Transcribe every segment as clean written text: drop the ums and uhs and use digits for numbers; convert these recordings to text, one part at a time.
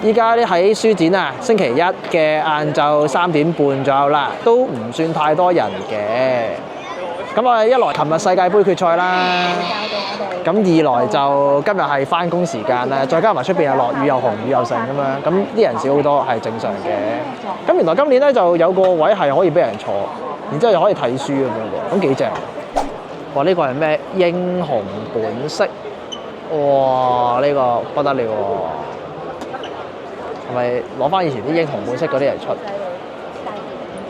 依家咧喺書展啊，星期一嘅晏晝3點半左右啦，都唔算太多人嘅。咁啊，一來琴日世界盃決賽啦，咁二來就今日係翻工時間啦，再加埋出邊又落雨又紅雨又盛咁樣，咁啲人少好多係正常嘅。咁原來今年咧就有個位係可以俾人坐，然之後又可以睇書咁樣喎，咁幾正。哇！呢個係咩？英雄本色。哇！呢個不得了喎，係咪攞翻以前啲英雄本色嗰啲嚟出？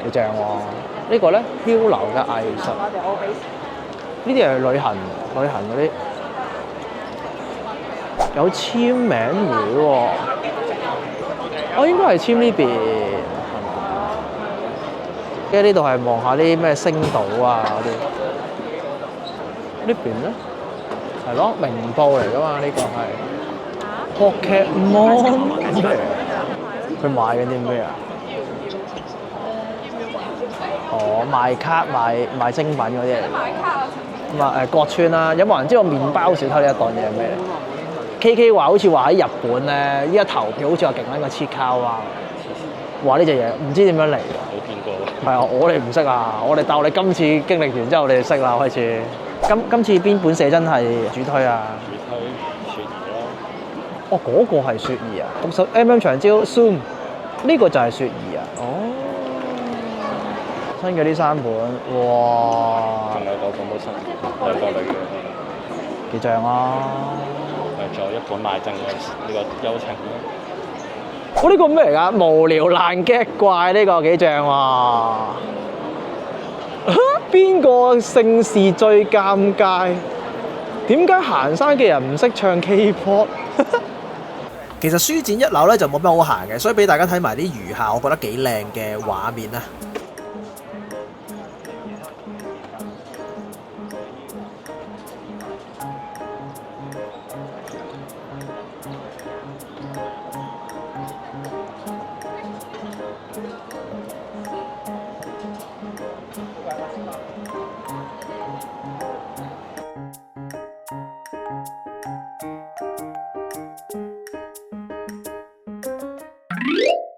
幾正喎！呢個咧漂流嘅藝術，呢啲係旅行嗰啲，有簽名會喎。我應該係簽呢邊，係嘛？跟住呢度係望下啲咩星島啊嗰啲。呢邊咧係咯，明報嚟噶嘛？呢個係 Pokemon 咩？佢賣緊啲咩啊？哦，賣卡賣精品嗰啲嚟。咁啊國村啦，有冇人知道麵包小偷呢一檔嘢係咩嚟？KK 話好似話喺日本咧，依家投票好似話勁撚過切卡哇！話呢隻嘢唔知點樣嚟㗎。冇見過。係啊，我哋唔識啊，但我哋今次經歷完之後，我哋就識啦開始。今次邊本寫真係主推啊？主推雪兒咯。哦，嗰個係雪兒啊！咁MM 長焦 Zoom 呢個就係雪兒啊！哦，新嘅呢3本，哇！仲有個本都新，兩個女嘅，幾正啊！係仲有一本賣剩嘅呢個幽情咯。我呢個咩嚟㗎？無聊爛 gag 怪呢個幾正喎！邊個姓氏最尷尬？點解行山嘅人唔識唱 K-pop？ 其實書展一樓咧就冇乜好行嘅，所以俾大家睇埋啲餘下我覺得幾靚嘅畫面啊！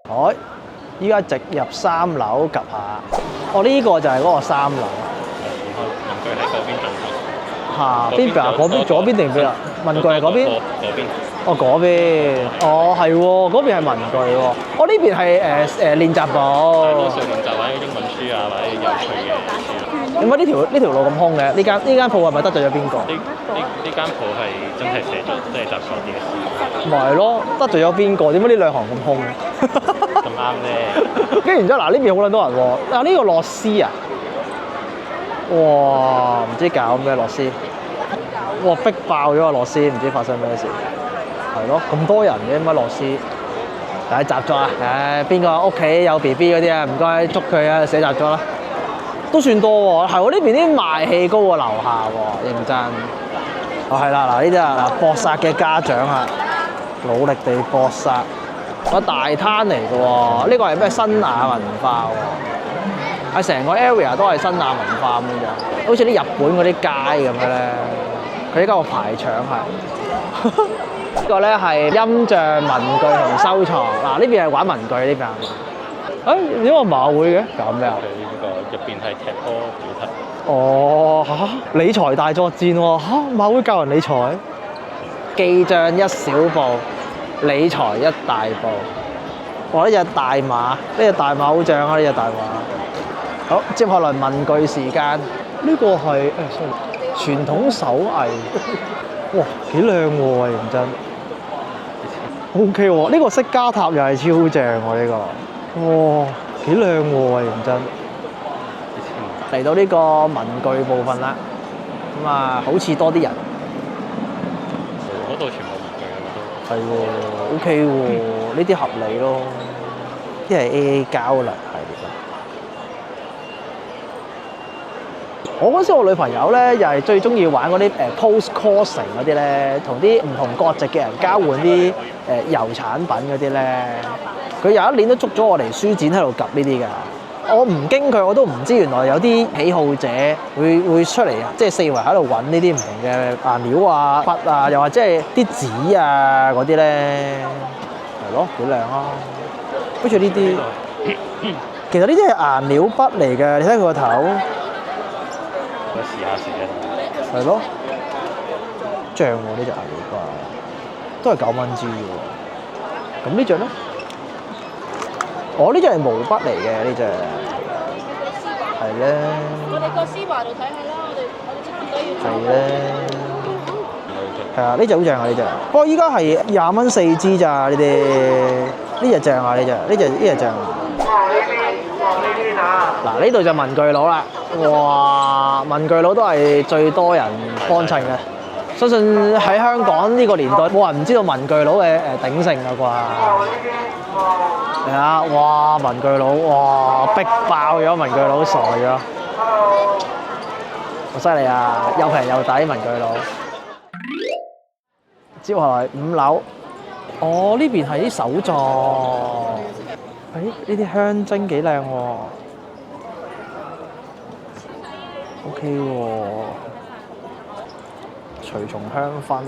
好，依家直入3樓 𥄫 下。哦，呢個就係嗰個3樓。文具喺嗰邊等候。下邊邊啊？嗰邊左邊定邊啊？文具係嗰邊。嗰邊。哦，嗰邊。哦，係喎，嗰邊係文具喎。哦，呢邊係練習部。多數練習或者英文書啊，或者有趣嘅書啊。點解呢條路咁空嘅？呢間鋪係咪得罪咗邊個？呢間鋪係真係寫咗，即係雜錯啲嘅。咪係咯，得罪咗邊個？點解呢兩行咁空嘅？咁啱啫。跟住然之後嗱，呢邊好撚多人喎。呢個樂師啊，哇！唔知搞咩樂師。哇！逼爆咗個樂師，唔知發生咩事。係咯，咁多人嘅乜樂師？大家集咗啊！邊個屋企有 BB 嗰啲啊？唔該捉佢啊！寫集咗啦。都算多喎，係喎，呢邊啲賣氣高過樓下喎，認真。哦，係啦，嗱呢啲啊，搏殺嘅家長啊，努力地搏殺。大攤嚟嘅喎，呢個係咩新亞文化喎？係成個 area 都係新亞文化咁樣，好似啲日本嗰啲街咁嘅咧。佢呢個排場係呢個咧係音像文具同收藏。嗱呢邊係玩文具呢邊。點解馬會嘅？搞咩啊？入邊係踢波主題。哦嚇！理財大作戰喎嚇！馬會教人理財，記帳一小步，理財一大步。哇！呢隻大馬，呢隻大馬好正啊！呢隻大馬。好，接下來文具時間。呢個係傳統手藝。哇！幾靚喎，認真。OK 喎，呢個色加塔又係超正喎，呢個。哇！幾靚喎，認真。嚟到呢個文具部分啦，咁啊好似多啲人。嗰度全部文具嘅都。係喎 ，OK 喎，呢啲合理咯。啲係 AA 膠啦，係其實。我嗰時我女朋友咧，又係最中意玩嗰啲post crossing 嗰啲咧，同啲唔同國籍嘅人交換啲油產品嗰啲咧。佢有一年都捉咗我嚟書展喺度 𥄫 呢啲㗎。我唔經佢，我都唔知原來有啲喜好者會出嚟啊！即係四圍喺度揾呢啲唔同嘅顏料啊、筆啊，又或者係啲紙啊嗰啲咧。係咯，幾靚啊！好似呢啲，其實呢啲係顏料筆嚟嘅，你睇佢個頭。我試下試一。係咯，正喎呢隻顏料筆，都係9蚊支喎。咁呢隻咧？呢隻係毛筆嚟嘅呢隻，係咧。我哋個絲華度睇下啦，我哋差唔多要。係咧。係啊，呢隻好正啊呢隻。不過依家係20蚊4支咋，你哋呢隻正啊呢隻正啊。嗱呢度就文具佬啦，哇！文具佬都係最多人幫襯嘅，相信喺香港呢個年代冇人唔知道文具佬嘅鼎盛啦啩。係啊，哇！文具佬，哇！逼爆咗文具佬，傻咗，好犀利啊！又平又抵文具佬。接下來5樓，呢邊係啲手作，呢啲香精幾靚喎 ，OK 喎，隨從香薰咯，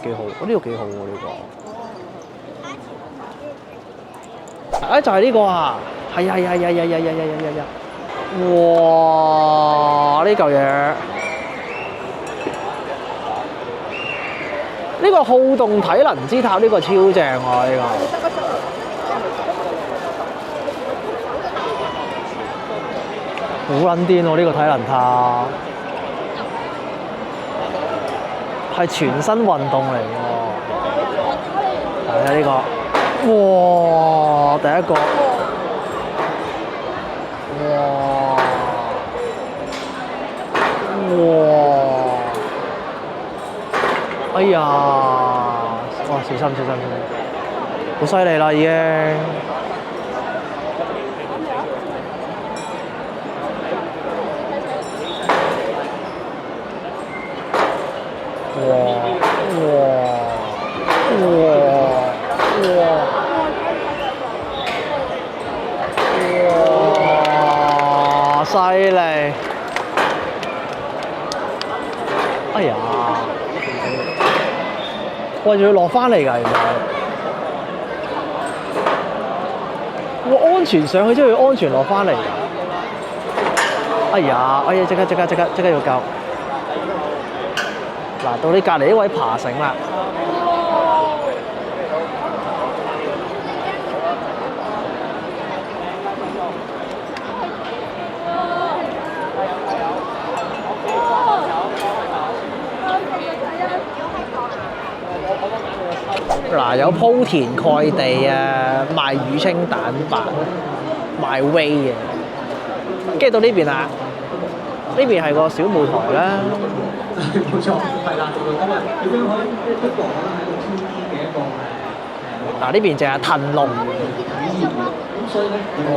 幾好，呢個幾好喎呢個，就係呢個啊，係，哇！呢嚿嘢。呢個好動體能之塔呢個超正喎！呢個好撚癲喎！呢個體能塔係全身運動嚟喎。睇下呢個，哇！第一個，哇！哎呀！哇！小心！好犀利啦已經。哇！犀利！哎呀！喂，仲要落翻嚟㗎，原來。安全上去之後要安全落翻嚟。哎呀！即刻要救。嗱，到你隔離呢位爬繩啦。嗱，有鋪田蓋地啊，賣乳清蛋白，賣 whey 嘅。跟住到呢邊啦，呢邊係個小舞台啦。冇錯，係啦，咁啊，點樣可以不過可能喺度 2D 嘅一個嗱，呢邊就係騰龍。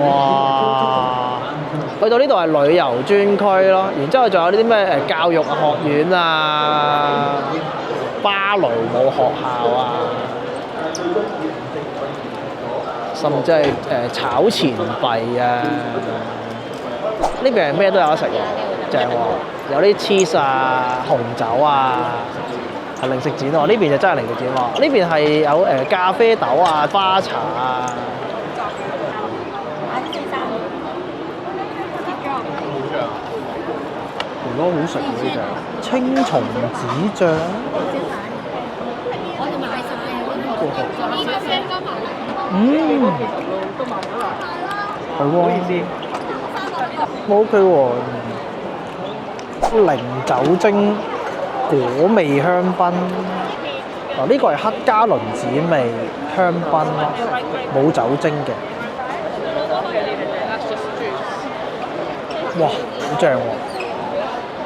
哇！去到呢度係旅遊專區咯，然之後仲有呢啲咩教育學院啊、芭蕾舞學校啊。甚至係炒錢幣啊！呢邊係咩都有得食喎，正喎，有啲 cheese 啊、紅酒啊，係零食展喎。呢邊就真係零食展喎。呢邊係有咖啡豆啊、花茶啊。如果好食喎呢隻青松子醬。係喎，OK 喎，零酒精果味香檳，嗱呢個係黑加侖子味香檳咯，冇酒精嘅。哇，好正喎！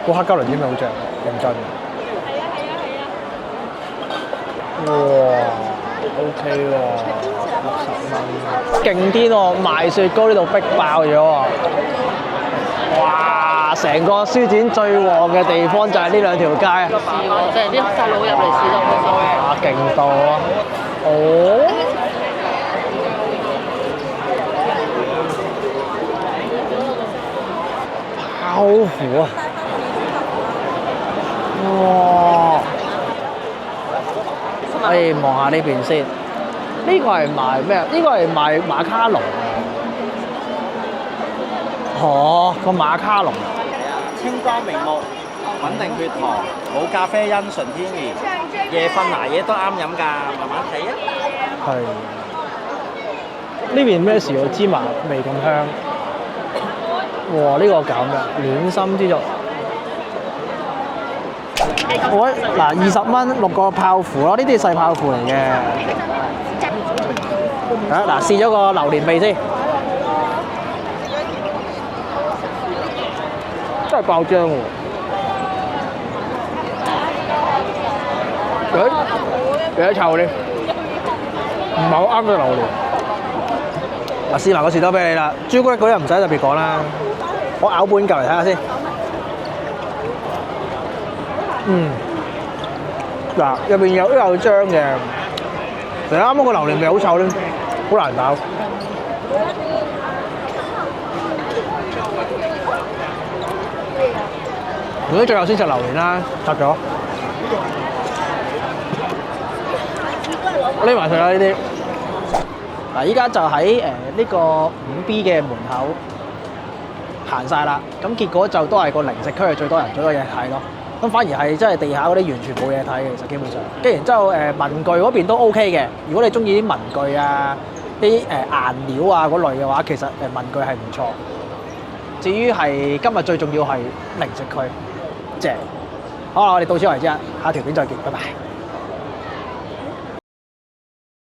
個黑加侖子味好正，認真。哇 ！OK 喎，60蚊，勁癲喎！賣雪糕呢度逼爆咗喎！哇！成個書展最旺嘅地方就係呢兩條街啊！即係啲細佬入嚟試到冇所謂。哇！勁到啊！哦！泡芙啊！哇！可以望下呢邊先。呢個係賣咩啊？呢個係賣馬卡龍啊！哦，個馬卡龍。清光明目，穩定血糖，冇咖啡因，純天然。夜瞓捱夜都啱飲㗎，慢慢睇啊！係。呢邊咩時候芝麻味咁香？哇！呢、個咁嘅暖心之作。我嗱20蚊6個泡芙咯，呢啲係細泡芙嚟嘅。嗱試咗個榴蓮味先，真係爆漿喎！有啲臭啲，唔係好啱嘅榴蓮。嗱試埋個士多啤梨啦，朱古力嗰啲唔使特別講啦，我咬半嚿嚟睇下先。嗱入邊有漿嘅，其實啱啱個榴蓮味好臭咧，好難搞。如果最後先食榴蓮啦，拆咗，匿埋佢啦呢啲。嗱，依家就喺呢個5B 嘅門口行晒啦，咁結果就都係個零食區係最多人最多嘢睇咯。咁反而係真係地下嗰啲完全冇嘢睇嘅，其實基本上。跟然之後文具嗰邊都 OK 嘅，如果你中意啲文具啊、啲顏料啊嗰類嘅話，其實文具係唔錯。至於係今日最重要係零食區，正。好啦，我哋到此為止啦，下條片再見，拜拜。